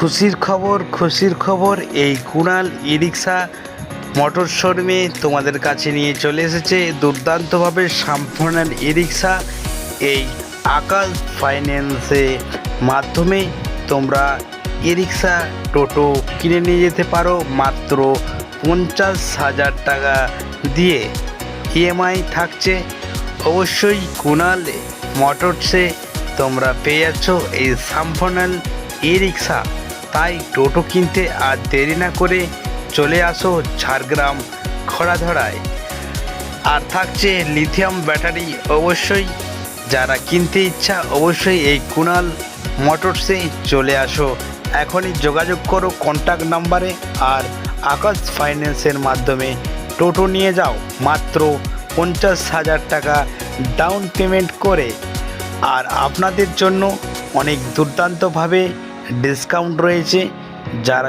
খুশির খবর এই কুণাল ই রিক্সা মোটর শোরুমে তোমাদের কাছে নিয়ে চলে এসেছে দুর্দান্তভাবে সম্পূর্ণ ই রিক্সা। এই আকাশ ফাইন্যান্সের মাধ্যমে তোমরা ই রিক্সা টোটো কিনে নিয়ে যেতে পারো মাত্র 50,000 টাকা দিয়ে। ইএমআই থাকছে অবশ্যই কুণাল মোটরসে তোমরা পেয়ে যাচ্ছ এই সম্পূর্ণ ই রিক্সা। তাই টোটো কিনতে আর দেরি না করে চলে আসো ঝাড়গ্রাম খড়াধড়ায়। আর থাকছে লিথিয়াম ব্যাটারি। অবশ্যই যারা কিনতে ইচ্ছা অবশ্যই এই কুণাল মোটরসে চলে আসো, এখনই যোগাযোগ করো কন্ট্যাক্ট নাম্বারে। আর আকাশ ফাইন্যান্সের মাধ্যমে টোটো নিয়ে যাও মাত্র 50,000 টাকা ডাউন পেমেন্ট করে। আর আপনাদের জন্য অনেক দুর্দান্তভাবে ডিসকাউন্ট রয়েছে।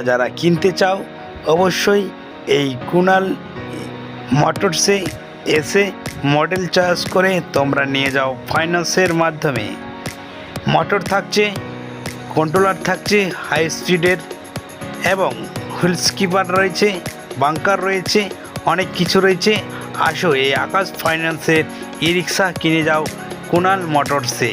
যারা কিনতে চাও অবশ্যই এই কুণাল মোটরসে এসে মডেল চয়েস করে তোমরা নিয়ে যাও ফাইন্যান্সের মাধ্যমে। মোটর থাকছে, কন্ট্রোলার থাকছে হাই স্পিডের, এবং হুইল স্কিপার রয়েছে, বাঙ্কার রয়েছে, অনেক কিছু রয়েছে। আসো এই আকাশ ফাইন্যান্সের ই রিক্সা কিনে যাও কুণাল মোটরসে।